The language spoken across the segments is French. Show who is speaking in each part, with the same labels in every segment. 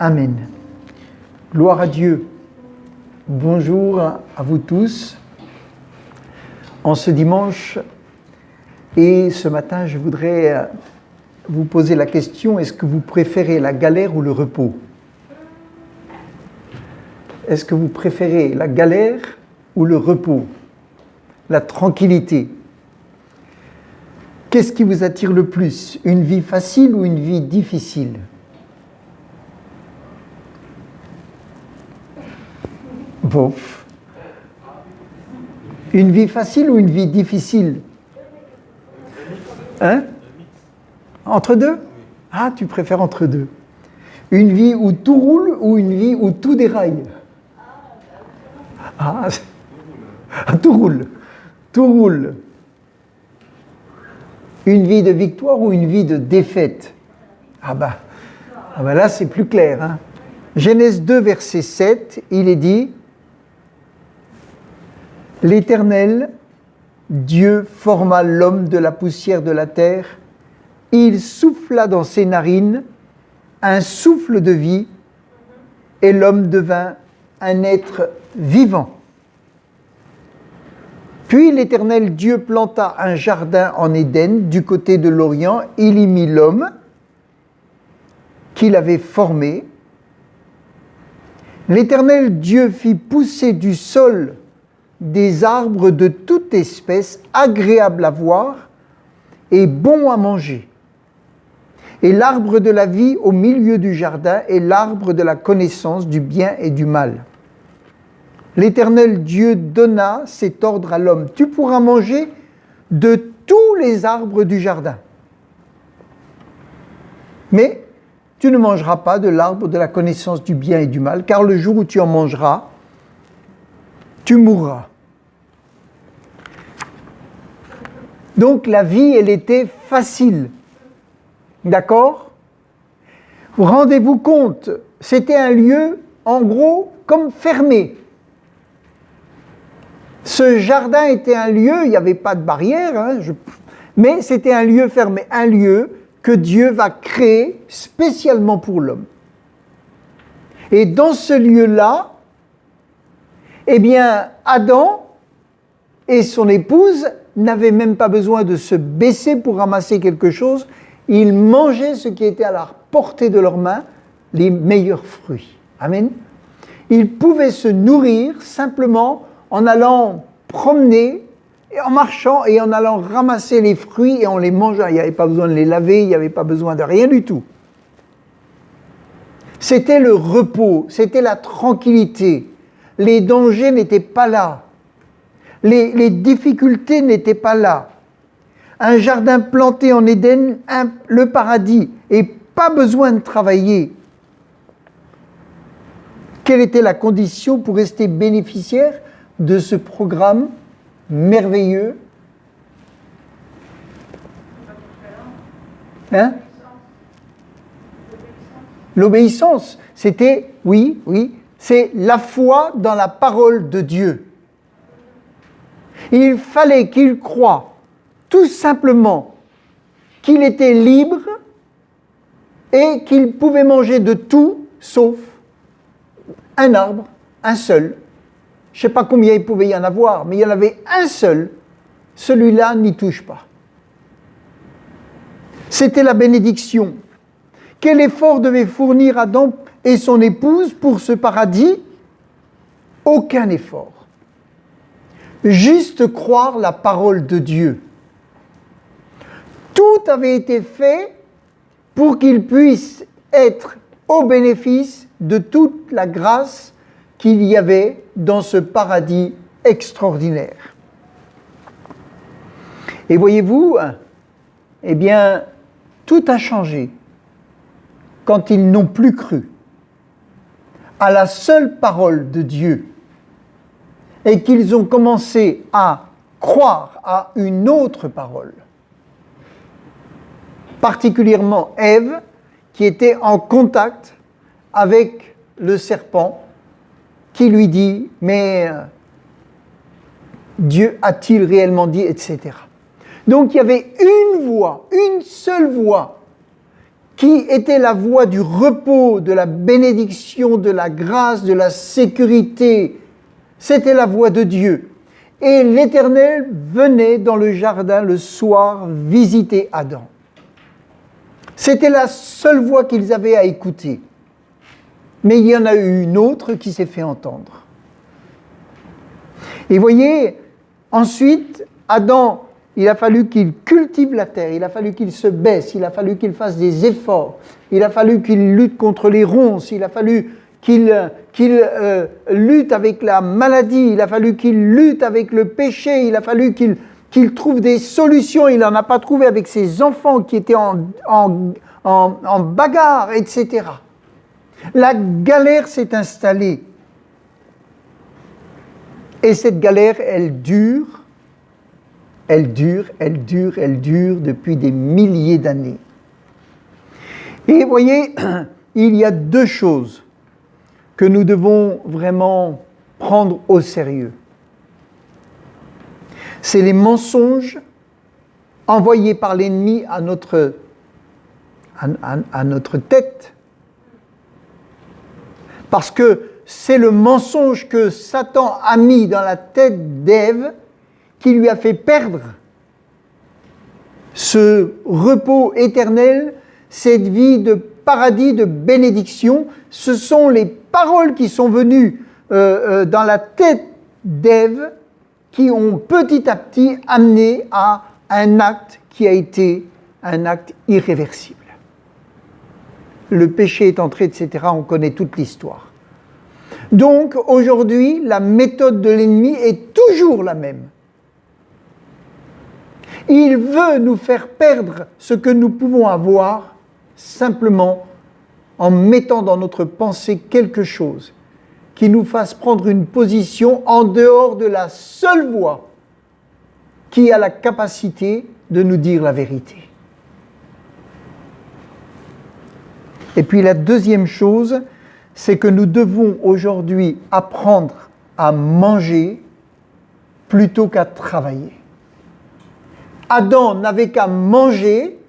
Speaker 1: Amen. Gloire à Dieu. Bonjour à vous tous. En ce dimanche et ce matin, je voudrais vous poser la question, est-ce que vous préférez la galère ou le repos? Est-ce que vous préférez la galère ou le repos? La tranquillité? Qu'est-ce qui vous attire le plus? Une vie facile ou une vie difficile? Bof. Une vie facile ou une vie difficile? Hein? Entre deux? Ah, tu préfères entre deux. Une vie où tout roule ou une vie où tout déraille? Ah, tout roule. Tout roule. Une vie de victoire ou une vie de défaite? Ah bah là c'est plus clair. Hein? Genèse 2, verset 7, il est dit: L'Éternel, Dieu, forma l'homme de la poussière de la terre, il souffla dans ses narines un souffle de vie, et l'homme devint un être vivant. Puis l'Éternel Dieu planta un jardin en Éden, du côté de l'Orient, il y mit l'homme qu'il avait formé. L'Éternel Dieu fit pousser du sol des arbres de toute espèce, agréables à voir et bons à manger. Et l'arbre de la vie au milieu du jardin et l'arbre de la connaissance du bien et du mal. L'Éternel Dieu donna cet ordre à l'homme: tu pourras manger de tous les arbres du jardin, mais tu ne mangeras pas de l'arbre de la connaissance du bien et du mal, car le jour où tu en mangeras, tu mourras. Donc la vie, elle était facile. D'accord? Rendez-vous compte, c'était un lieu, en gros, comme fermé. Ce jardin était un lieu, il n'y avait pas de barrière, hein, mais c'était un lieu fermé, un lieu que Dieu va créer spécialement pour l'homme. Et dans ce lieu-là, eh bien, Adam et son épouse n'avaient même pas besoin de se baisser pour ramasser quelque chose. Ils mangeaient ce qui était à la portée de leurs mains, les meilleurs fruits. Amen. Ils pouvaient se nourrir simplement en allant promener, et en marchant et en allant ramasser les fruits et en les mangeant. Il n'y avait pas besoin de les laver, il n'y avait pas besoin de rien du tout. C'était le repos, c'était la tranquillité. Les dangers n'étaient pas là. Les difficultés n'étaient pas là. Un jardin planté en Éden, le paradis, et pas besoin de travailler. Quelle était la condition pour rester bénéficiaire de ce programme merveilleux? Hein? L'obéissance, c'était, oui, c'est la foi dans la parole de Dieu. Il fallait qu'il croie tout simplement qu'il était libre et qu'il pouvait manger de tout sauf un arbre, un seul. Je ne sais pas combien il pouvait y en avoir, mais il y en avait un seul. Celui-là n'y touche pas. C'était la bénédiction. Quel effort devait fournir Adam et son épouse pour ce paradis? Aucun effort. Juste croire la parole de Dieu. Tout avait été fait pour qu'ils puissent être au bénéfice de toute la grâce qu'il y avait dans ce paradis extraordinaire. Et voyez-vous, eh bien, tout a changé quand ils n'ont plus cru à la seule parole de Dieu et qu'ils ont commencé à croire à une autre parole. Particulièrement Ève, qui était en contact avec le serpent, qui lui dit « Mais Dieu a-t-il réellement dit ?» etc. Donc il y avait une voix, une seule voix, qui était la voie du repos, de la bénédiction, de la grâce, de la sécurité. C'était la voie de Dieu. Et l'Éternel venait dans le jardin le soir visiter Adam. C'était la seule voix qu'ils avaient à écouter. Mais il y en a eu une autre qui s'est fait entendre. Et voyez, ensuite, Adam, il a fallu qu'il cultive la terre, il a fallu qu'il se baisse, il a fallu qu'il fasse des efforts, il a fallu qu'il lutte contre les ronces, il a fallu qu'il lutte avec la maladie, il a fallu qu'il lutte avec le péché, il a fallu qu'il trouve des solutions, il n'en a pas trouvé avec ses enfants qui étaient en bagarre, etc. La galère s'est installée. Et cette galère, elle dure depuis des milliers d'années. Et vous voyez, il y a deux choses que nous devons vraiment prendre au sérieux. C'est les mensonges envoyés par l'ennemi à notre tête. Parce que c'est le mensonge que Satan a mis dans la tête d'Ève qui lui a fait perdre ce repos éternel, cette vie de paradis, de bénédiction. Ce sont les paroles qui sont venues dans la tête d'Ève qui ont petit à petit amené à un acte qui a été un acte irréversible. Le péché est entré, etc. On connaît toute l'histoire. Donc, aujourd'hui, la méthode de l'ennemi est toujours la même. Il veut nous faire perdre ce que nous pouvons avoir simplement en mettant dans notre pensée quelque chose qui nous fasse prendre une position en dehors de la seule voie qui a la capacité de nous dire la vérité. Et puis la deuxième chose, c'est que nous devons aujourd'hui apprendre à manger plutôt qu'à travailler. Adam n'avait qu'à manger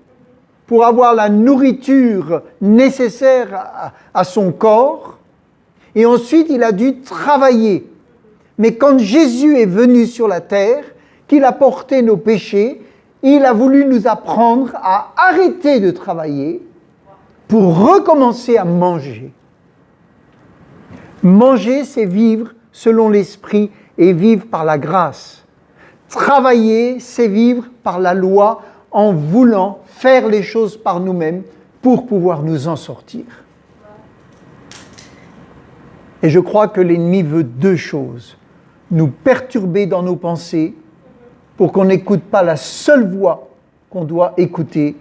Speaker 1: pour avoir la nourriture nécessaire à son corps, et ensuite il a dû travailler. Mais quand Jésus est venu sur la terre, qu'il a porté nos péchés, il a voulu nous apprendre à arrêter de travailler pour recommencer à manger. Manger, c'est vivre selon l'esprit et vivre par la grâce. Travailler, c'est vivre par la loi en voulant faire les choses par nous-mêmes pour pouvoir nous en sortir. Et je crois que l'ennemi veut deux choses. Nous perturber dans nos pensées pour qu'on n'écoute pas la seule voix qu'on doit écouter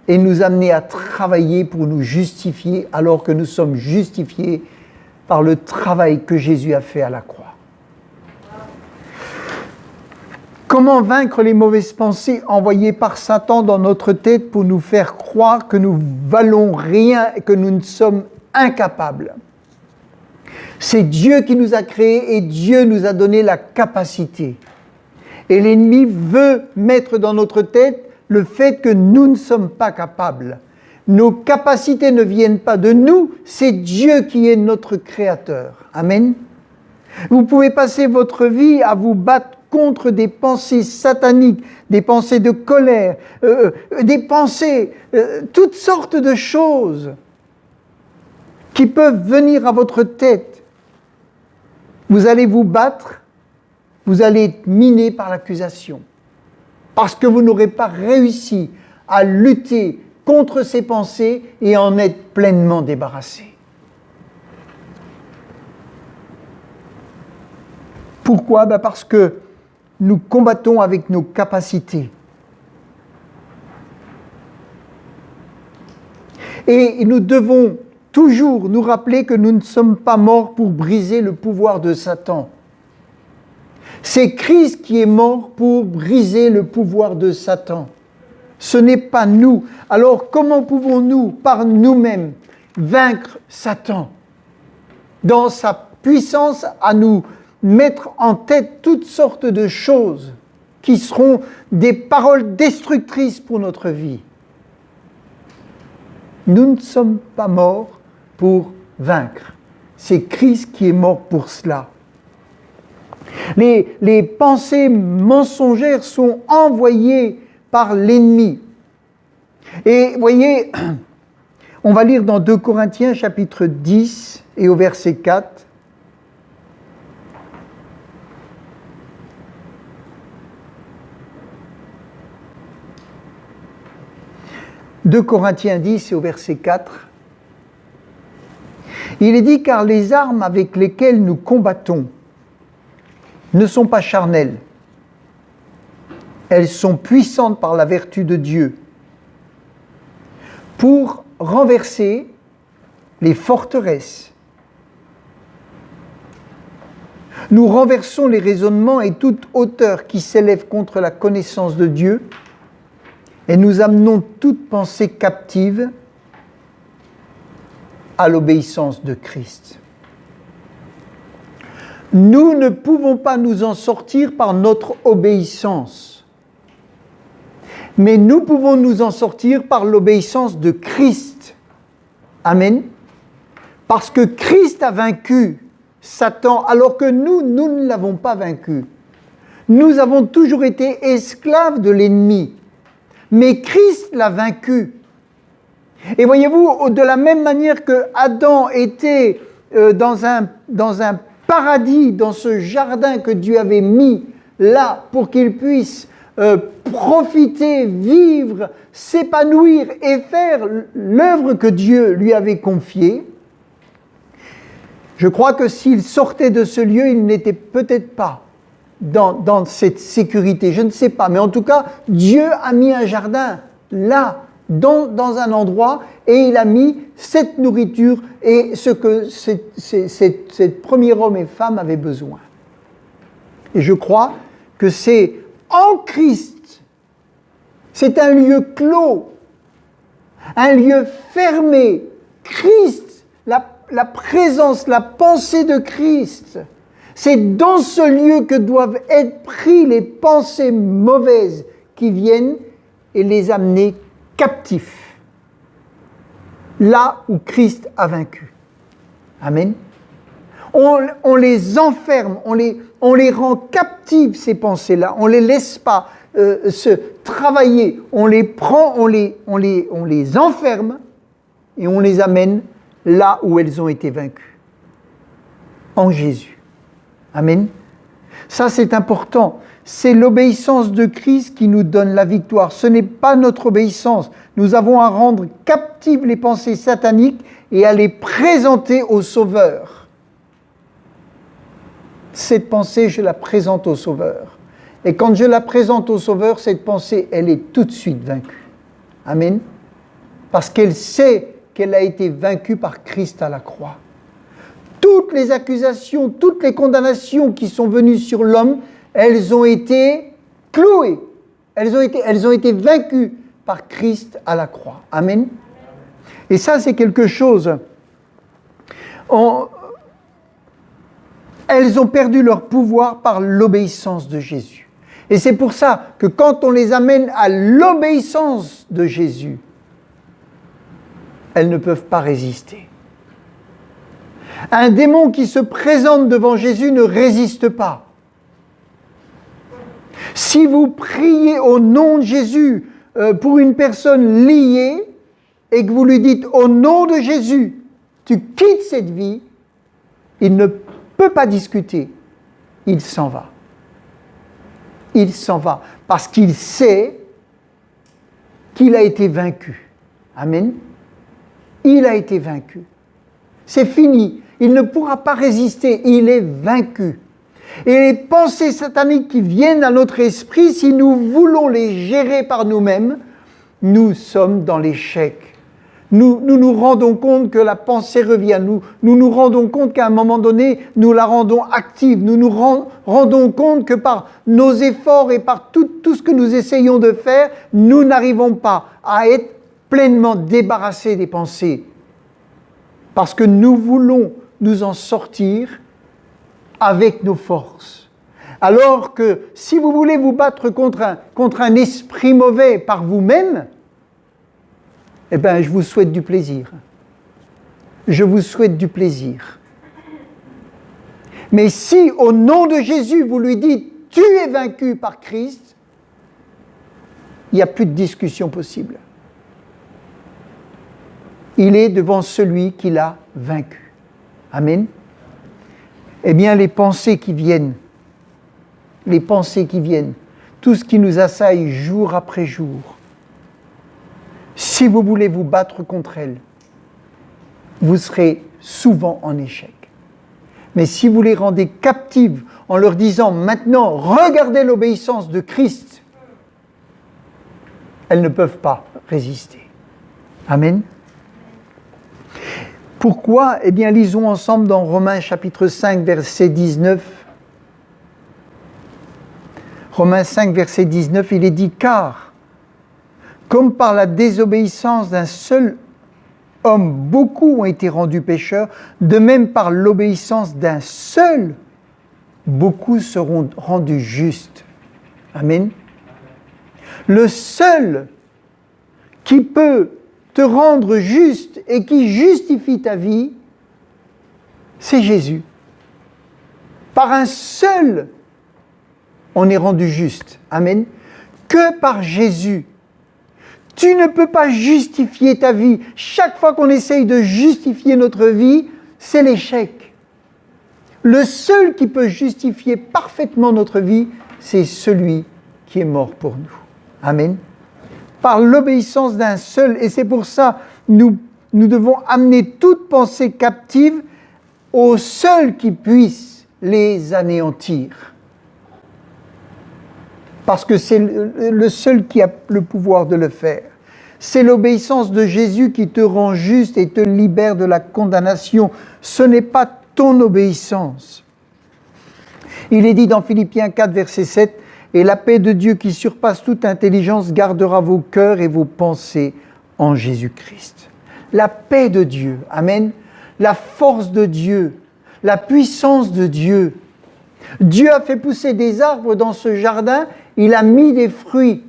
Speaker 1: et nous amener à travailler pour nous justifier alors que nous sommes justifiés par le travail que Jésus a fait à la croix. Comment vaincre les mauvaises pensées envoyées par Satan dans notre tête pour nous faire croire que nous valons rien et que nous ne sommes incapables? C'est Dieu qui nous a créés et Dieu nous a donné la capacité. Et l'ennemi veut mettre dans notre tête le fait que nous ne sommes pas capables. Nos capacités ne viennent pas de nous, c'est Dieu qui est notre créateur. Amen. Vous pouvez passer votre vie à vous battre contre des pensées sataniques, des pensées de colère, des pensées, toutes sortes de choses qui peuvent venir à votre tête. Vous allez vous battre, vous allez être miné par l'accusation. Parce que vous n'aurez pas réussi à lutter contre ces pensées et en être pleinement débarrassé. Pourquoi ? Parce que nous combattons avec nos capacités. Et nous devons toujours nous rappeler que nous ne sommes pas morts pour briser le pouvoir de Satan. C'est Christ qui est mort pour briser le pouvoir de Satan. Ce n'est pas nous. Alors comment pouvons-nous, par nous-mêmes, vaincre Satan dans sa puissance à nous mettre en tête toutes sortes de choses qui seront des paroles destructrices pour notre vie? Nous ne sommes pas morts pour vaincre. C'est Christ qui est mort pour cela. Les pensées mensongères sont envoyées par l'ennemi. Et voyez, on va lire dans 2 Corinthiens chapitre 10 et au verset 4. 2 Corinthiens 10 et au verset 4. Il est dit, car les armes avec lesquelles nous combattons ne sont pas charnelles. Elles sont puissantes par la vertu de Dieu pour renverser les forteresses. Nous renversons les raisonnements et toute hauteur qui s'élève contre la connaissance de Dieu et nous amenons toute pensée captive à l'obéissance de Christ. Nous ne pouvons pas nous en sortir par notre obéissance, mais nous pouvons nous en sortir par l'obéissance de Christ. Amen. Parce que Christ a vaincu Satan, alors que nous ne l'avons pas vaincu. Nous avons toujours été esclaves de l'ennemi, mais Christ l'a vaincu. Et voyez-vous, de la même manière que Adam était dans un paradis, dans ce jardin que Dieu avait mis là pour qu'il puisse profiter, vivre, s'épanouir et faire l'œuvre que Dieu lui avait confiée, je crois que s'il sortait de ce lieu, il n'était peut-être pas dans cette sécurité, je ne sais pas, mais en tout cas, Dieu a mis un jardin là, dans un endroit, et il a mis cette nourriture et ce que cette premier homme et femme avaient besoin. Et je crois que c'est en Christ, c'est un lieu clos, un lieu fermé. Christ, la présence, la pensée de Christ, c'est dans ce lieu que doivent être pris les pensées mauvaises qui viennent et les amener captifs, là où Christ a vaincu. Amen. On les enferme, on les rend captifs, ces pensées-là, on ne les laisse pas se travailler, on les prend, on les enferme et on les amène là où elles ont été vaincues, en Jésus. Amen. Ça, c'est important. C'est l'obéissance de Christ qui nous donne la victoire. Ce n'est pas notre obéissance. Nous avons à rendre captives les pensées sataniques et à les présenter au Sauveur. Cette pensée, je la présente au Sauveur. Et quand je la présente au Sauveur, cette pensée, elle est tout de suite vaincue. Amen. Parce qu'elle sait qu'elle a été vaincue par Christ à la croix. Toutes les accusations, toutes les condamnations qui sont venues sur l'homme, elles ont été clouées, elles ont été vaincues par Christ à la croix. Amen. Et ça, c'est quelque chose. Elles ont perdu leur pouvoir par l'obéissance de Jésus. Et c'est pour ça que quand on les amène à l'obéissance de Jésus, elles ne peuvent pas résister. Un démon qui se présente devant Jésus ne résiste pas. Si vous priez au nom de Jésus pour une personne liée et que vous lui dites au nom de Jésus, tu quittes cette vie, il ne peut pas discuter, il s'en va. Il s'en va parce qu'il sait qu'il a été vaincu. Amen. Il a été vaincu. C'est fini. Il ne pourra pas résister. Il est vaincu. Et les pensées sataniques qui viennent à notre esprit, si nous voulons les gérer par nous-mêmes, nous sommes dans l'échec. Nous rendons compte que la pensée revient. Nous rendons compte qu'à un moment donné, nous la rendons active. Nous rendons compte que par nos efforts et par tout ce que nous essayons de faire, nous n'arrivons pas à être pleinement débarrassés des pensées. Parce que nous voulons nous en sortir avec nos forces. Alors que si vous voulez vous battre contre un esprit mauvais par vous-même, eh bien, je vous souhaite du plaisir. Je vous souhaite du plaisir. Mais si, au nom de Jésus, vous lui dites « Tu es vaincu par Christ », il n'y a plus de discussion possible. Il est devant celui qui l'a vaincu. Amen. Eh bien, les pensées qui viennent, tout ce qui nous assaille jour après jour, si vous voulez vous battre contre elles, vous serez souvent en échec. Mais si vous les rendez captives en leur disant maintenant, regardez l'obéissance de Christ, elles ne peuvent pas résister. Amen. Pourquoi ? Eh bien, lisons ensemble dans Romains chapitre 5, verset 19. Romains 5, verset 19, il est dit « Car, comme par la désobéissance d'un seul homme, beaucoup ont été rendus pécheurs, de même par l'obéissance d'un seul, beaucoup seront rendus justes. » Amen. Le seul qui peut te rendre juste et qui justifie ta vie, c'est Jésus. Par un seul, on est rendu juste. Amen. Que par Jésus. Tu ne peux pas justifier ta vie. Chaque fois qu'on essaye de justifier notre vie, c'est l'échec. Le seul qui peut justifier parfaitement notre vie, c'est celui qui est mort pour nous. Amen. Par l'obéissance d'un seul, et c'est pour ça nous devons amener toute pensée captive au seul qui puisse les anéantir. Parce que c'est le seul qui a le pouvoir de le faire. C'est l'obéissance de Jésus qui te rend juste et te libère de la condamnation. Ce n'est pas ton obéissance. Il est dit dans Philippiens 4, verset 7, « Et la paix de Dieu qui surpasse toute intelligence gardera vos cœurs et vos pensées en Jésus-Christ. » La paix de Dieu, amen, la force de Dieu, la puissance de Dieu. Dieu a fait pousser des arbres dans ce jardin, il a mis des fruits.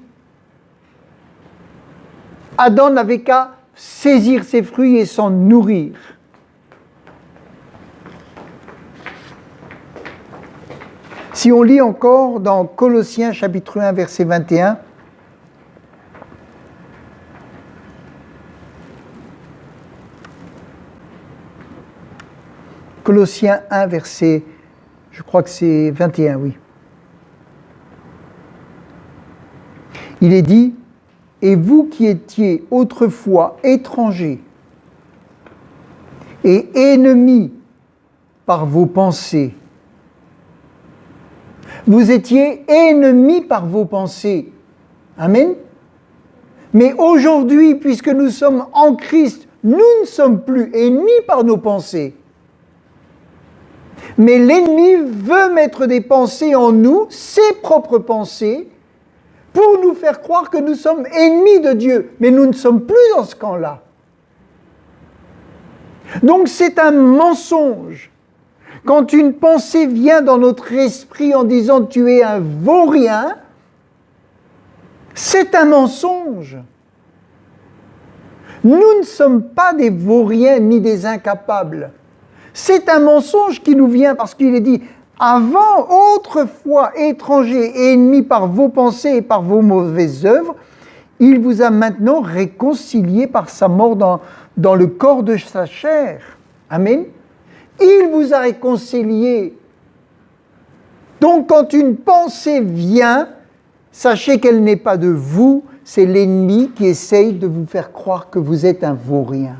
Speaker 1: Adam n'avait qu'à saisir ces fruits et s'en nourrir. Si on lit encore dans Colossiens chapitre 1 verset 21, Colossiens 1 verset, je crois que c'est 21, oui. Il est dit, « Et vous qui étiez autrefois étrangers et ennemis par vos pensées, vous étiez ennemis par vos pensées. » Amen. Mais aujourd'hui, puisque nous sommes en Christ, nous ne sommes plus ennemis par nos pensées. Mais l'ennemi veut mettre des pensées en nous, ses propres pensées, pour nous faire croire que nous sommes ennemis de Dieu. Mais nous ne sommes plus dans ce camp-là. Donc c'est un mensonge. Quand une pensée vient dans notre esprit en disant « tu es un vaurien », c'est un mensonge. Nous ne sommes pas des vauriens ni des incapables. C'est un mensonge qui nous vient parce qu'il est dit « avant, autrefois, étrangers et ennemis par vos pensées et par vos mauvaises œuvres, il vous a maintenant réconciliés par sa mort dans le corps de sa chair. » Amen. Il vous a réconciliés. Donc quand une pensée vient, sachez qu'elle n'est pas de vous, c'est l'ennemi qui essaye de vous faire croire que vous êtes un vaurien.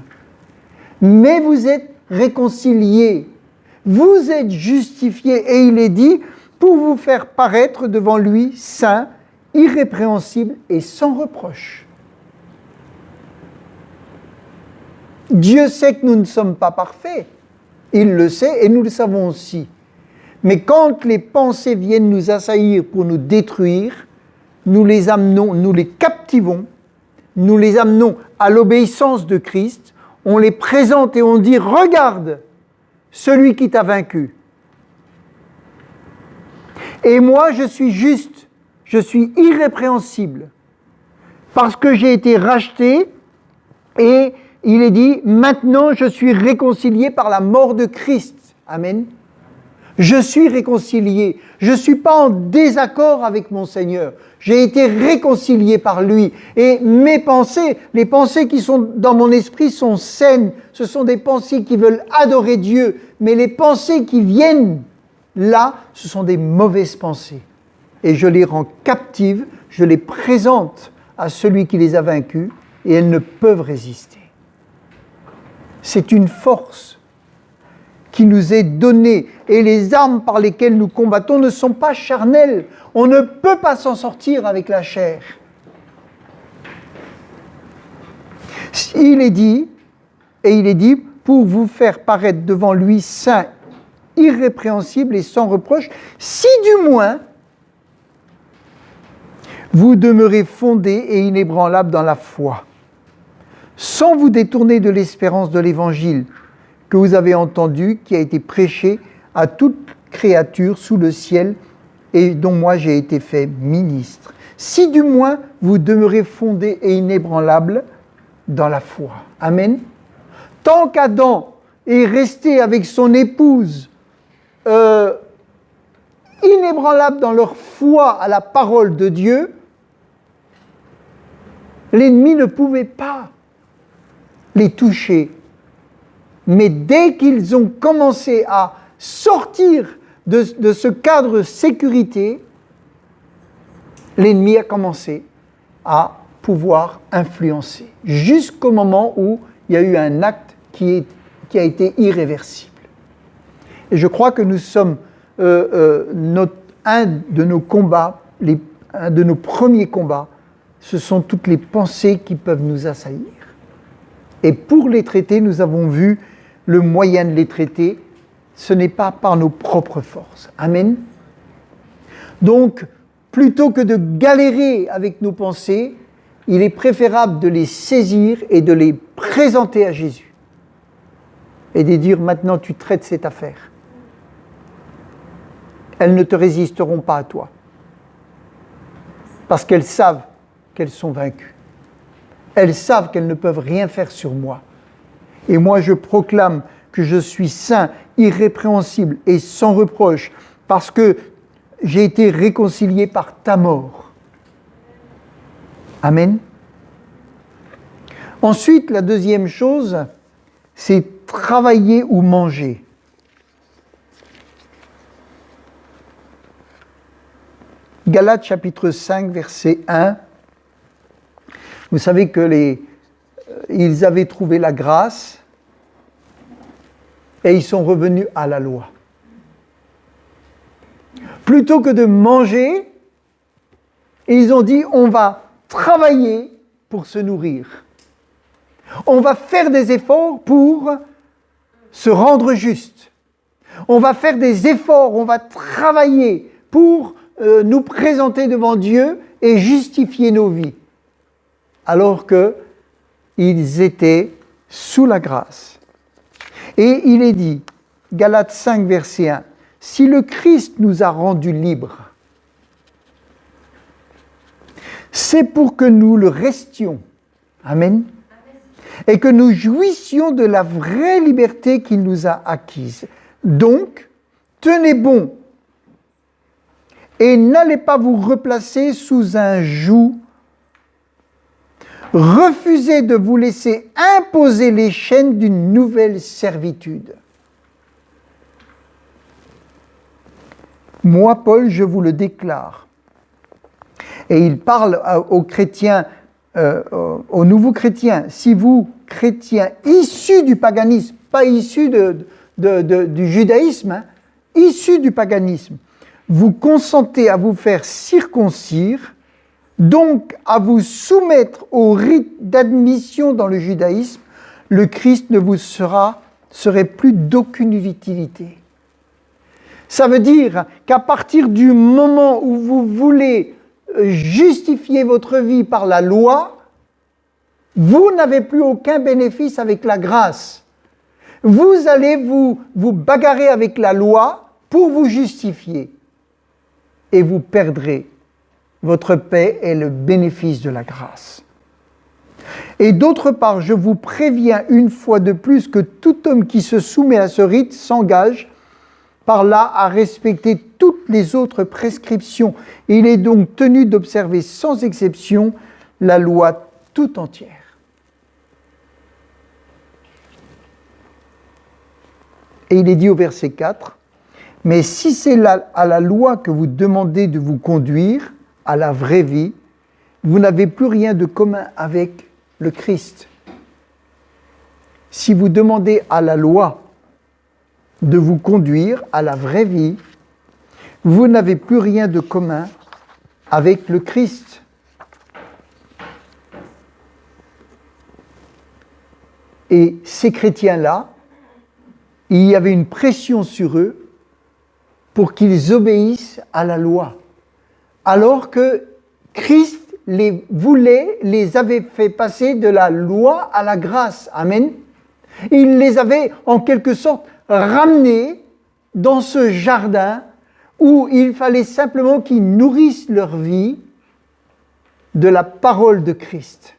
Speaker 1: Mais vous êtes réconciliés, vous êtes justifiés, et il est dit, pour vous faire paraître devant lui saint, irrépréhensible et sans reproche. Dieu sait que nous ne sommes pas parfaits. Il le sait et nous le savons aussi. Mais quand les pensées viennent nous assaillir pour nous détruire, nous les amenons, nous les captivons, nous les amenons à l'obéissance de Christ, on les présente et on dit « Regarde celui qui t'a vaincu. Et moi je suis juste, je suis irrépréhensible, parce que j'ai été racheté Et il est dit, maintenant je suis réconcilié par la mort de Christ. Amen. Je suis réconcilié. Je ne suis pas en désaccord avec mon Seigneur. J'ai été réconcilié par lui. Et mes pensées, les pensées qui sont dans mon esprit sont saines. Ce sont des pensées qui veulent adorer Dieu. Mais les pensées qui viennent là, ce sont des mauvaises pensées. Et je les rends captives, je les présente à celui qui les a vaincues et elles ne peuvent résister. C'est une force qui nous est donnée et les armes par lesquelles nous combattons ne sont pas charnelles. On ne peut pas s'en sortir avec la chair. Il est dit, pour vous faire paraître devant lui saint, irrépréhensible et sans reproche, si du moins vous demeurez fondés et inébranlables dans la foi, sans vous détourner de l'espérance de l'Évangile que vous avez entendu, qui a été prêché à toute créature sous le ciel et dont moi j'ai été fait ministre. Si du moins vous demeurez fondés et inébranlables dans la foi. Amen. Tant qu'Adam est resté avec son épouse inébranlables dans leur foi à la parole de Dieu, l'ennemi ne pouvait pas les toucher. Mais dès qu'ils ont commencé à sortir de ce cadre de sécurité, l'ennemi a commencé à pouvoir influencer, jusqu'au moment où il y a eu un acte qui a été irréversible. Et je crois que nous sommes, un de nos combats, un de nos premiers combats, ce sont toutes les pensées qui peuvent nous assaillir. Et pour les traiter, nous avons vu le moyen de les traiter, ce n'est pas par nos propres forces. Amen. Donc, plutôt que de galérer avec nos pensées, il est préférable de les saisir et de les présenter à Jésus. Et de dire, maintenant tu traites cette affaire. Elles ne te résisteront pas à toi. Parce qu'elles savent qu'elles sont vaincues. Elles savent qu'elles ne peuvent rien faire sur moi. Et moi, je proclame que je suis saint, irrépréhensible et sans reproche, parce que j'ai été réconcilié par ta mort. Amen. Ensuite, la deuxième chose, c'est travailler ou manger. Galates chapitre 5, verset 1. Vous savez que ils avaient trouvé la grâce et ils sont revenus à la loi. Plutôt que de manger, ils ont dit on va travailler pour se nourrir. On va faire des efforts pour se rendre juste. On va faire des efforts, on va travailler pour nous présenter devant Dieu et justifier nos vies. Alors qu'ils étaient sous la grâce. Et il est dit, Galates 5, verset 1, « Si le Christ nous a rendus libres, c'est pour que nous le restions. » Amen. Et que nous jouissions de la vraie liberté qu'il nous a acquise. Donc, tenez bon et n'allez pas vous replacer sous un joug. Refusez de vous laisser imposer les chaînes d'une nouvelle servitude. Moi, Paul, je vous le déclare. Et il parle aux chrétiens, aux nouveaux chrétiens. Si vous, chrétiens issus du paganisme, pas issus du judaïsme, hein, issus du paganisme, vous consentez à vous faire circoncire, donc à vous soumettre au rite d'admission dans le judaïsme, le Christ ne vous serait plus d'aucune utilité. Ça veut dire qu'à partir du moment où vous voulez justifier votre vie par la loi, vous n'avez plus aucun bénéfice avec la grâce. Vous allez vous bagarrer avec la loi pour vous justifier. Et vous perdrez votre paix et le bénéfice de la grâce. Et d'autre part, je vous préviens une fois de plus que tout homme qui se soumet à ce rite s'engage par là à respecter toutes les autres prescriptions. Il est donc tenu d'observer sans exception la loi tout entière. Et il est dit au verset 4, « Mais si c'est à la loi que vous demandez de vous conduire, à la vraie vie, vous n'avez plus rien de commun avec le Christ. » Si vous demandez à la loi de vous conduire à la vraie vie, vous n'avez plus rien de commun avec le Christ. Et ces chrétiens-là, il y avait une pression sur eux pour qu'ils obéissent à la loi, alors que Christ les avait fait passer de la loi à la grâce. Amen. Il les avait en quelque sorte ramenés dans ce jardin où il fallait simplement qu'ils nourrissent leur vie de la parole de Christ,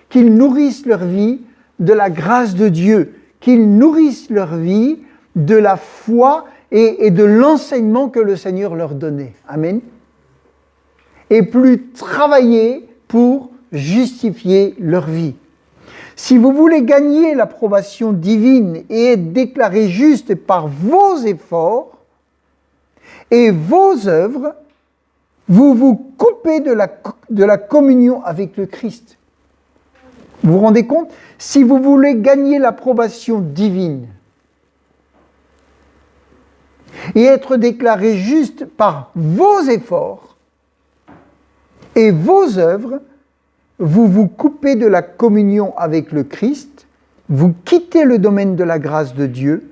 Speaker 1: qu'ils nourrissent leur vie de la grâce de Dieu, qu'ils nourrissent leur vie de la foi et de l'enseignement que le Seigneur leur donnait. Amen. Et plus travailler pour justifier leur vie. Si vous voulez gagner l'approbation divine et être déclaré juste par vos efforts et vos œuvres, vous vous coupez de la communion avec le Christ. Vous vous rendez compte? Si vous voulez gagner l'approbation divine et être déclaré juste par vos efforts et vos œuvres, vous vous coupez de la communion avec le Christ, vous quittez le domaine de la grâce de Dieu,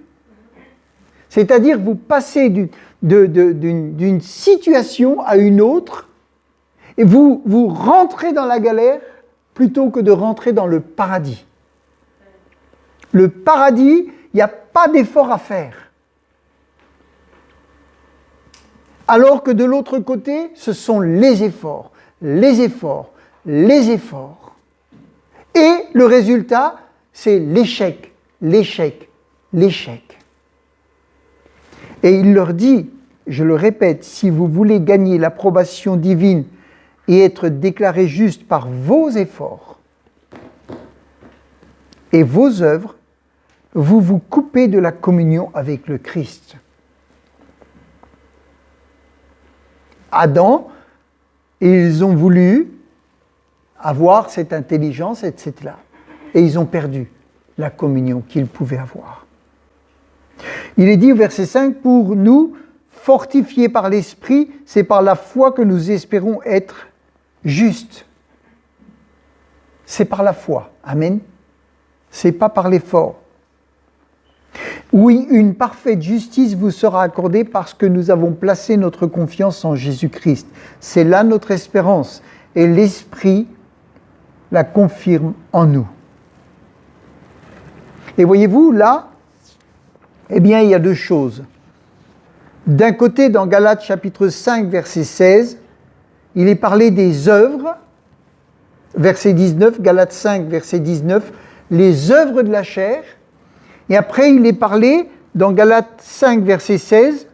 Speaker 1: c'est-à-dire vous passez d'une situation à une autre et vous rentrez dans la galère plutôt que de rentrer dans le paradis. Le paradis, il n'y a pas d'effort à faire. Alors que de l'autre côté, ce sont les efforts, les efforts, les efforts. Et le résultat, c'est l'échec, l'échec, l'échec. Et il leur dit, je le répète, si vous voulez gagner l'approbation divine et être déclaré juste par vos efforts et vos œuvres, vous vous coupez de la communion avec le Christ. Adam, ils ont voulu avoir cette intelligence, etc. Et ils ont perdu la communion qu'ils pouvaient avoir. Il est dit au verset 5, pour nous, fortifiés par l'Esprit, c'est par la foi que nous espérons être justes. C'est par la foi. Amen. C'est pas par l'effort. Oui, une parfaite justice vous sera accordée parce que nous avons placé notre confiance en Jésus-Christ. C'est là notre espérance et l'Esprit la confirme en nous. Et voyez-vous, là, eh bien, il y a deux choses. D'un côté, dans Galates chapitre 5, verset 16, il est parlé des œuvres, verset 19, Galates 5, verset 19, les œuvres de la chair. Et après, il est parlé, dans Galates 5, verset 16,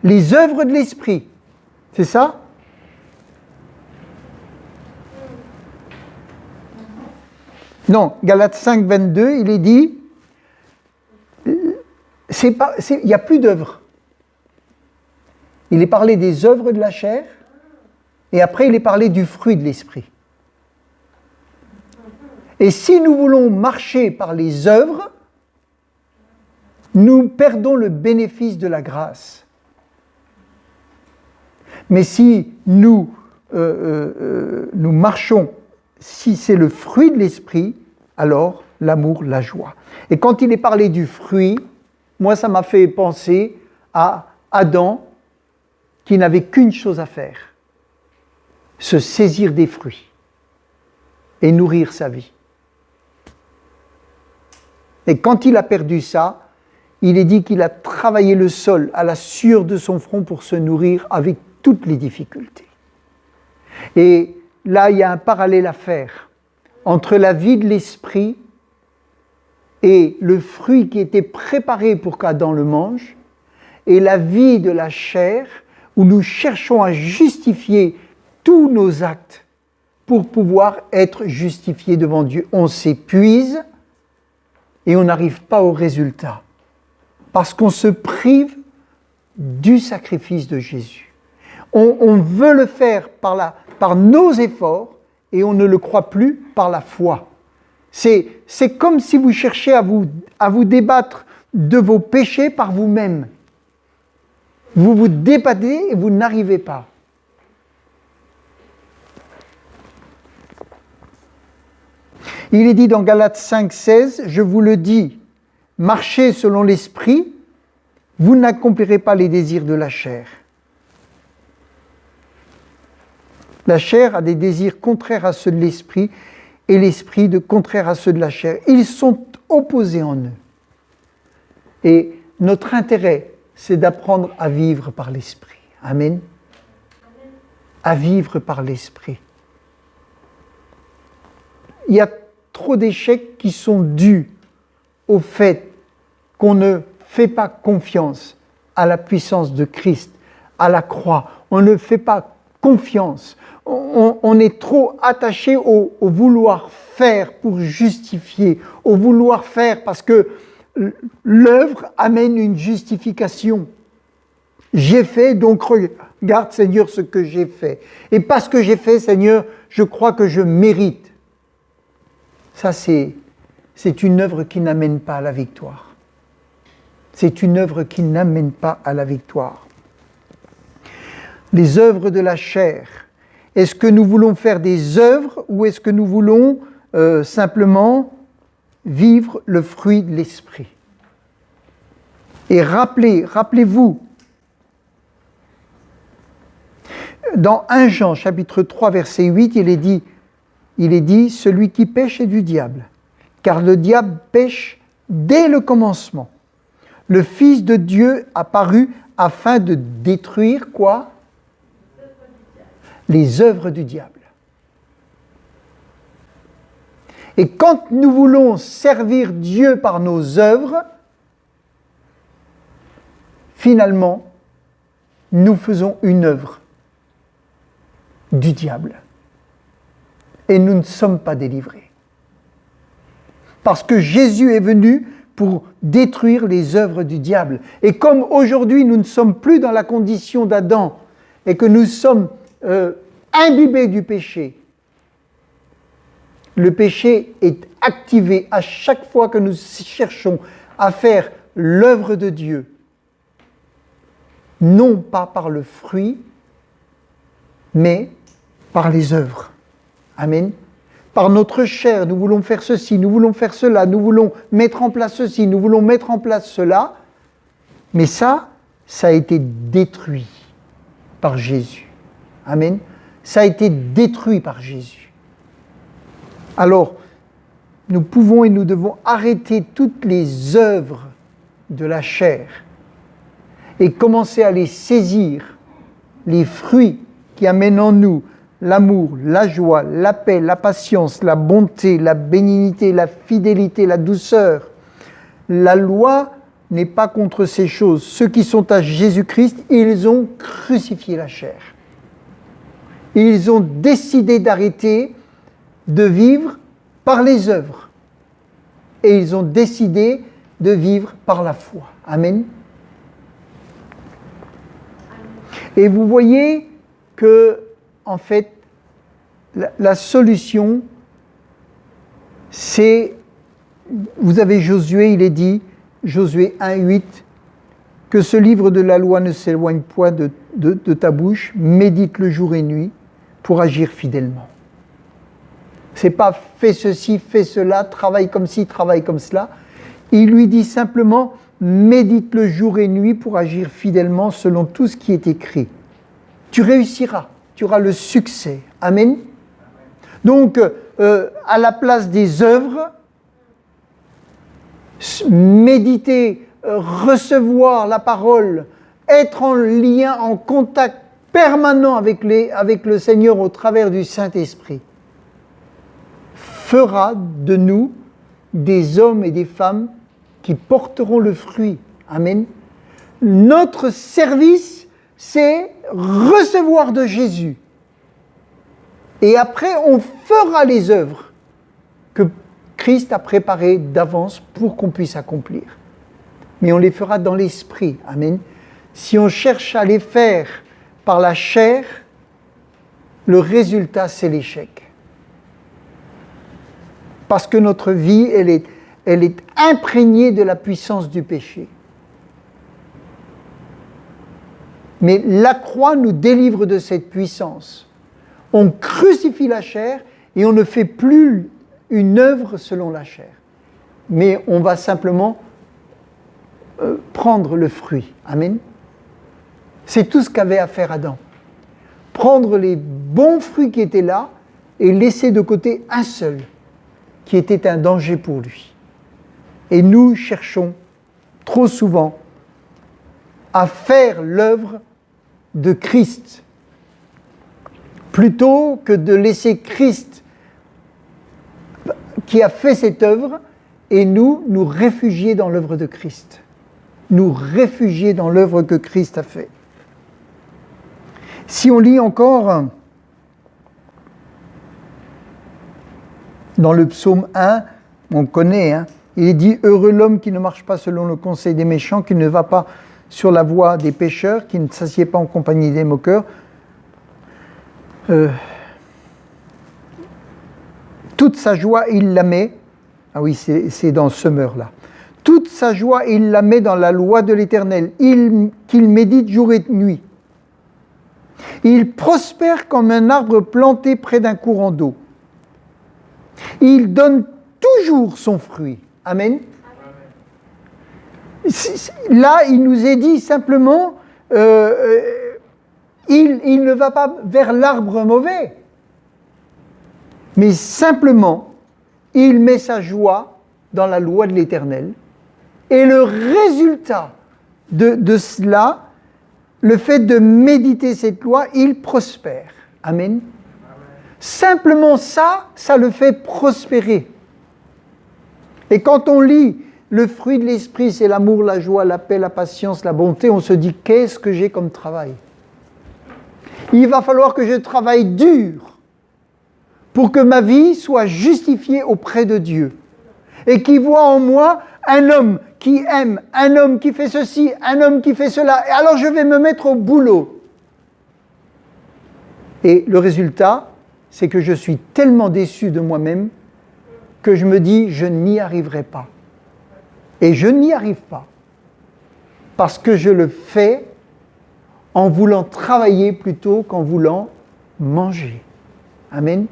Speaker 1: les œuvres de l'esprit. C'est ça? Non, Galates 5, 22, il est dit, il n'y a plus d'œuvres. Il est parlé des œuvres de la chair, et après il est parlé du fruit de l'esprit. Et si nous voulons marcher par les œuvres, nous perdons le bénéfice de la grâce. Mais si nous marchons, si c'est le fruit de l'esprit, alors l'amour, la joie. Et quand il est parlé du fruit, moi ça m'a fait penser à Adam qui n'avait qu'une chose à faire, se saisir des fruits et nourrir sa vie. Et quand il a perdu ça, il est dit qu'il a travaillé le sol à la sueur de son front pour se nourrir avec toutes les difficultés. Et là, il y a un parallèle à faire entre la vie de l'esprit et le fruit qui était préparé pour qu'Adam le mange, et la vie de la chair, où nous cherchons à justifier tous nos actes pour pouvoir être justifiés devant Dieu. On s'épuise et on n'arrive pas au résultat, parce qu'on se prive du sacrifice de Jésus. On veut le faire par nos efforts et on ne le croit plus par la foi. C'est comme si vous cherchiez à vous débattre de vos péchés par vous-même. Vous vous débattez et vous n'arrivez pas. Il est dit dans Galates 5,16, je vous le dis, marchez selon l'esprit, vous n'accomplirez pas les désirs de la chair. La chair a des désirs contraires à ceux de l'esprit et l'esprit contraires à ceux de la chair. Ils sont opposés en eux. Et notre intérêt, c'est d'apprendre à vivre par l'esprit. Amen. À vivre par l'esprit. Il y a trop d'échecs qui sont dus au fait qu'on ne fait pas confiance à la puissance de Christ, à la croix. On ne fait pas confiance. On est trop attaché au vouloir faire pour justifier, au vouloir faire parce que l'œuvre amène une justification. J'ai fait, donc regarde Seigneur ce que j'ai fait. Et parce que j'ai fait, Seigneur, je crois que je mérite. Ça, c'est une œuvre qui n'amène pas à la victoire. C'est une œuvre qui n'amène pas à la victoire. Les œuvres de la chair. Est-ce que nous voulons faire des œuvres ou est-ce que nous voulons simplement vivre le fruit de l'esprit? Et rappelez-vous, dans 1 Jean chapitre 3 verset 8, il est dit, celui qui pêche est du diable, car le diable pêche dès le commencement. Le Fils de Dieu apparut afin de détruire quoi? Les œuvres du diable. Et quand nous voulons servir Dieu par nos œuvres, finalement, nous faisons une œuvre du diable. Et nous ne sommes pas délivrés. Parce que Jésus est venu pour détruire les œuvres du diable. Et comme aujourd'hui, nous ne sommes plus dans la condition d'Adam et que nous sommes imbibés du péché, le péché est activé à chaque fois que nous cherchons à faire l'œuvre de Dieu, non pas par le fruit, mais par les œuvres. Amen. Par notre chair, nous voulons faire ceci, nous voulons faire cela, nous voulons mettre en place ceci, nous voulons mettre en place cela, mais ça a été détruit par Jésus. Amen. Ça a été détruit par Jésus. Alors, nous pouvons et nous devons arrêter toutes les œuvres de la chair et commencer à les saisir, les fruits qui amènent en nous l'amour, la joie, la paix, la patience, la bonté, la bénignité, la fidélité, la douceur. La loi n'est pas contre ces choses. Ceux qui sont à Jésus-Christ, ils ont crucifié la chair. Ils ont décidé d'arrêter de vivre par les œuvres. Et ils ont décidé de vivre par la foi. Amen. Et vous voyez que, en fait, la solution, c'est, vous avez Josué, il est dit, Josué 1,8, que ce livre de la loi ne s'éloigne point de ta bouche, médite-le jour et nuit pour agir fidèlement. C'est pas fais ceci, fais cela, travaille comme ci, travaille comme cela. Il lui dit simplement, médite-le jour et nuit pour agir fidèlement selon tout ce qui est écrit. Tu réussiras, tu auras le succès. Amen. Donc, à la place des œuvres, méditer, recevoir la parole, être en lien, en contact permanent avec le Seigneur au travers du Saint-Esprit. fera de nous des hommes et des femmes qui porteront le fruit. Amen. Notre service, c'est recevoir de Jésus. Et après, on fera les œuvres que Christ a préparées d'avance pour qu'on puisse accomplir. Mais on les fera dans l'esprit. Amen. Si on cherche à les faire par la chair, le résultat, c'est l'échec. Parce que notre vie, elle est imprégnée de la puissance du péché. Mais la croix nous délivre de cette puissance. On crucifie la chair et on ne fait plus une œuvre selon la chair. Mais on va simplement prendre le fruit. Amen. C'est tout ce qu'avait à faire Adam. Prendre les bons fruits qui étaient là et laisser de côté un seul qui était un danger pour lui. Et nous cherchons trop souvent à faire l'œuvre de Christ plutôt que de laisser Christ qui a fait cette œuvre et nous réfugier dans l'œuvre de Christ. Nous réfugier dans l'œuvre que Christ a fait. Si on lit encore dans le psaume 1, on connaît, il est dit « Heureux l'homme qui ne marche pas selon le conseil des méchants, qui ne va pas sur la voie des pécheurs, qui ne s'assied pas en compagnie des moqueurs. Toute sa joie, il la met. » Ah oui, c'est dans Semeur, là. « Toute sa joie, il la met dans la loi de l'Éternel, qu'il médite jour et nuit. Il prospère comme un arbre planté près d'un courant d'eau. Il donne toujours son fruit. » Amen. Là, il nous est dit simplement, il ne va pas vers l'arbre mauvais, mais simplement, il met sa joie dans la loi de l'Éternel. Et le résultat de cela, le fait de méditer cette loi, il prospère. Amen. Simplement ça le fait prospérer. Et quand on lit le fruit de l'esprit, c'est l'amour, la joie, la paix, la patience, la bonté, on se dit, qu'est-ce que j'ai comme travail ? Il va falloir que je travaille dur pour que ma vie soit justifiée auprès de Dieu. Et qu'il voit en moi un homme qui aime, un homme qui fait ceci, un homme qui fait cela. Et alors je vais me mettre au boulot. Et le résultat, c'est que je suis tellement déçu de moi-même que je me dis, je n'y arriverai pas. Et je n'y arrive pas. Parce que je le fais en voulant travailler plutôt qu'en voulant manger. Amen.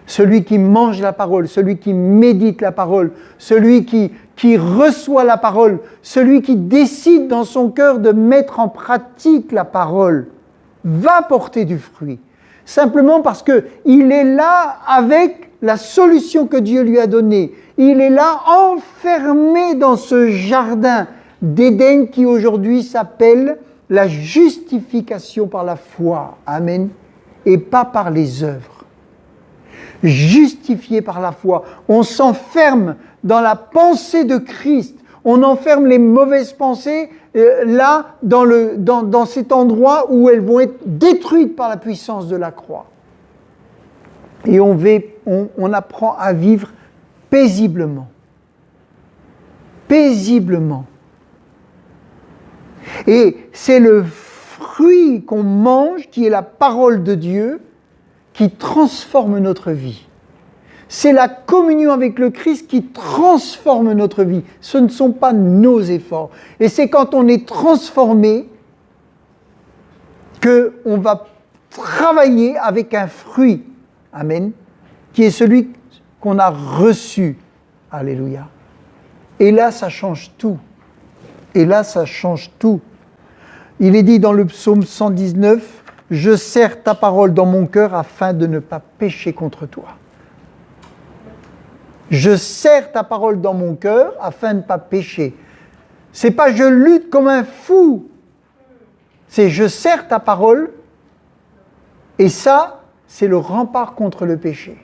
Speaker 1: Celui qui mange la parole, celui qui médite la parole, celui qui reçoit la parole, celui qui décide dans son cœur de mettre en pratique la parole, va porter du fruit. Simplement parce qu'il est là avec la solution que Dieu lui a donnée. Il est là enfermé dans ce jardin d'Éden qui aujourd'hui s'appelle la justification par la foi. Amen. Et pas par les œuvres. Justifié par la foi. On s'enferme dans la pensée de Christ. On enferme les mauvaises pensées là, dans cet endroit où elles vont être détruites par la puissance de la croix. Et on apprend à vivre paisiblement. Paisiblement. Et c'est le fruit qu'on mange, qui est la parole de Dieu, qui transforme notre vie. C'est la communion avec le Christ qui transforme notre vie. Ce ne sont pas nos efforts. Et c'est quand on est transformé qu'on va travailler avec un fruit. Amen. Qui est celui qu'on a reçu. Alléluia. Et là, ça change tout. Et là, ça change tout. Il est dit dans le psaume 119, « Je serre ta parole dans mon cœur afin de ne pas pécher contre toi. » Je serre ta parole dans mon cœur afin de ne pas pécher. C'est pas je lutte comme un fou. C'est je serre ta parole et ça, c'est le rempart contre le péché.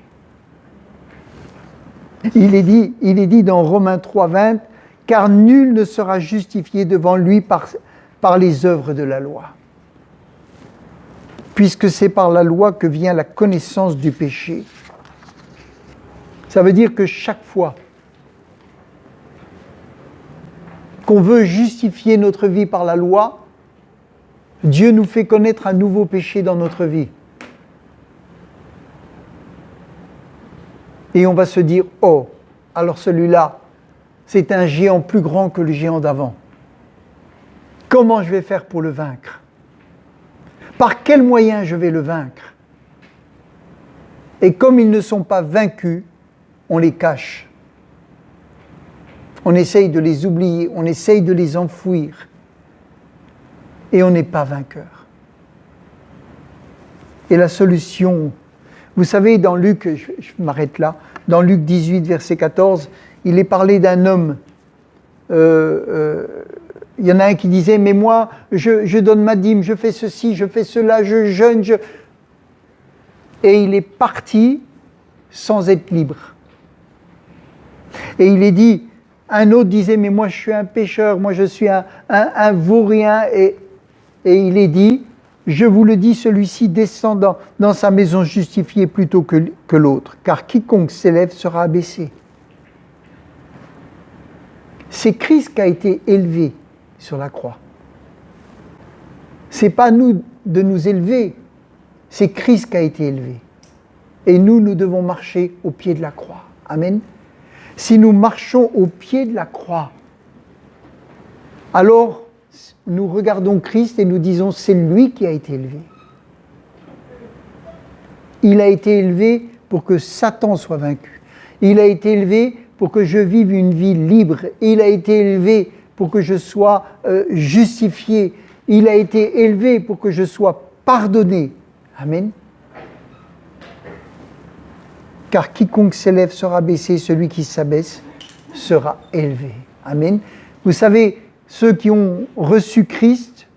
Speaker 1: Il est dit dans Romains 3,20, « Car nul ne sera justifié devant lui par les œuvres de la loi. » Puisque c'est par la loi que vient la connaissance du péché. Ça veut dire que chaque fois qu'on veut justifier notre vie par la loi, Dieu nous fait connaître un nouveau péché dans notre vie. Et on va se dire, oh, alors celui-là, c'est un géant plus grand que le géant d'avant. Comment je vais faire pour le vaincre? Par quels moyens je vais le vaincre? Et comme ils ne sont pas vaincus, on les cache. On essaye de les oublier, on essaye de les enfouir. Et on n'est pas vainqueur. Et la solution, vous savez, dans Luc, je m'arrête là, dans Luc 18, verset 14, il est parlé d'un homme. Il y en a un qui disait, mais moi, je donne ma dîme, je fais ceci, je fais cela, je jeûne, Et il est parti sans être libre. Et il est dit, un autre disait, mais moi je suis un pécheur, moi je suis un vaurien. Et il est dit, je vous le dis, celui-ci descend dans sa maison justifié plutôt que l'autre, car quiconque s'élève sera abaissé. C'est Christ qui a été élevé sur la croix. C'est pas nous de nous élever, c'est Christ qui a été élevé. Et nous devons marcher au pied de la croix. Amen. Si nous marchons au pied de la croix, alors nous regardons Christ et nous disons, c'est lui qui a été élevé. Il a été élevé pour que Satan soit vaincu. Il a été élevé pour que je vive une vie libre. Il a été élevé pour que je sois justifié. Il a été élevé pour que je sois pardonné. Amen. Car quiconque s'élève sera baissé, celui qui s'abaisse sera élevé. Amen. Vous savez, ceux qui ont reçu Christ,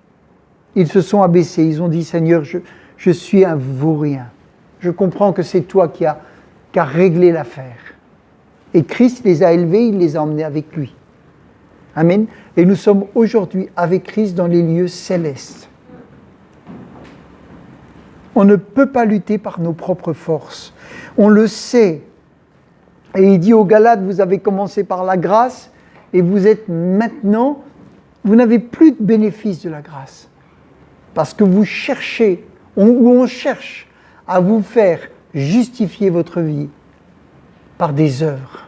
Speaker 1: ils se sont abaissés. Ils ont dit, Seigneur, je suis un vaurien. Je comprends que c'est toi qui as réglé l'affaire. Et Christ les a élevés, il les a emmenés avec lui. Amen. Et nous sommes aujourd'hui avec Christ dans les lieux célestes. On ne peut pas lutter par nos propres forces. On le sait. Et il dit aux Galates, vous avez commencé par la grâce et vous êtes maintenant, vous n'avez plus de bénéfice de la grâce. Parce que vous cherchez, on cherche à vous faire justifier votre vie par des œuvres.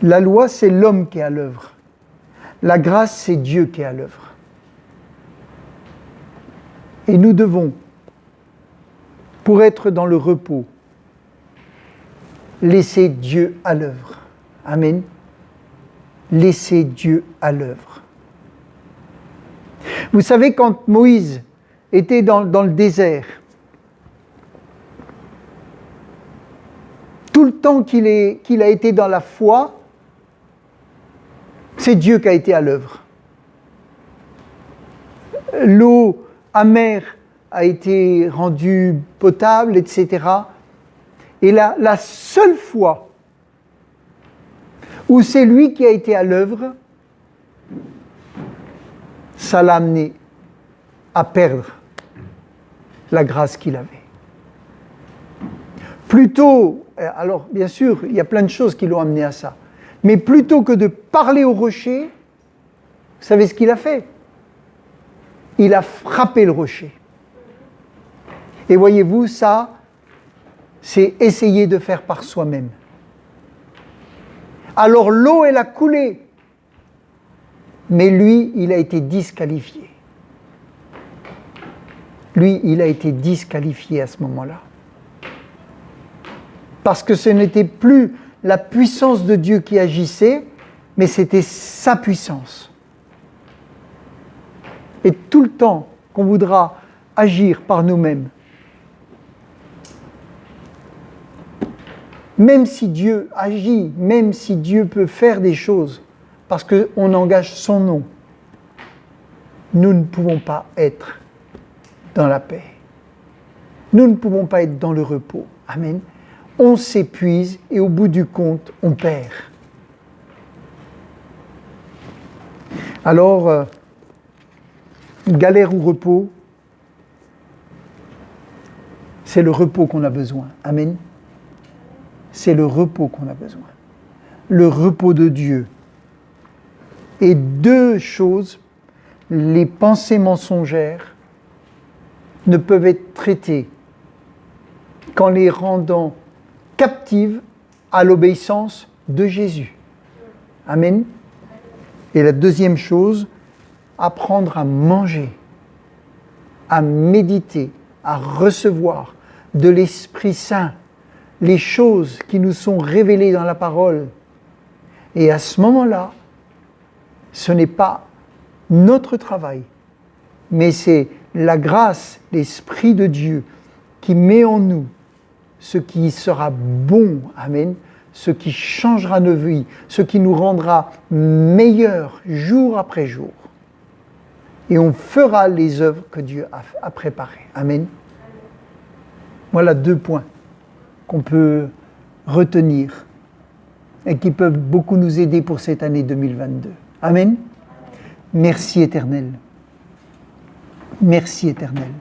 Speaker 1: La loi, c'est l'homme qui est à l'œuvre. La grâce, c'est Dieu qui est à l'œuvre. Et nous devons, pour être dans le repos, laisser Dieu à l'œuvre. Amen. Laisser Dieu à l'œuvre. Vous savez, quand Moïse était dans le désert, tout le temps qu'il a été dans la foi, c'est Dieu qui a été à l'œuvre. L'eau amère a été rendue potable, etc. Et la seule fois où c'est lui qui a été à l'œuvre, ça l'a amené à perdre la grâce qu'il avait. Plutôt, alors bien sûr, il y a plein de choses qui l'ont amené à ça, mais plutôt que de parler au rocher, vous savez ce qu'il a fait? Il a frappé le rocher. Et voyez-vous, ça, c'est essayer de faire par soi-même. Alors l'eau, elle a coulé. Mais lui, il a été disqualifié. Lui, il a été disqualifié à ce moment-là. Parce que ce n'était plus la puissance de Dieu qui agissait, mais c'était sa puissance. Et tout le temps qu'on voudra agir par nous-mêmes, même si Dieu agit, même si Dieu peut faire des choses, parce qu'on engage son nom, nous ne pouvons pas être dans la paix. Nous ne pouvons pas être dans le repos. Amen. On s'épuise et au bout du compte, on perd. Alors, galère ou repos, c'est le repos qu'on a besoin. Amen. C'est le repos qu'on a besoin. Le repos de Dieu. Et deux choses, les pensées mensongères ne peuvent être traitées qu'en les rendant captives à l'obéissance de Jésus. Amen. Et la deuxième chose, apprendre à manger, à méditer, à recevoir de l'Esprit Saint les choses qui nous sont révélées dans la parole. Et à ce moment-là, ce n'est pas notre travail, mais c'est la grâce, l'Esprit de Dieu qui met en nous ce qui sera bon, amen, ce qui changera nos vies, ce qui nous rendra meilleurs jour après jour. Et on fera les œuvres que Dieu a préparées. Amen. Voilà 2 points qu'on peut retenir et qui peuvent beaucoup nous aider pour cette année 2022. Amen. Merci Éternel. Merci Éternel.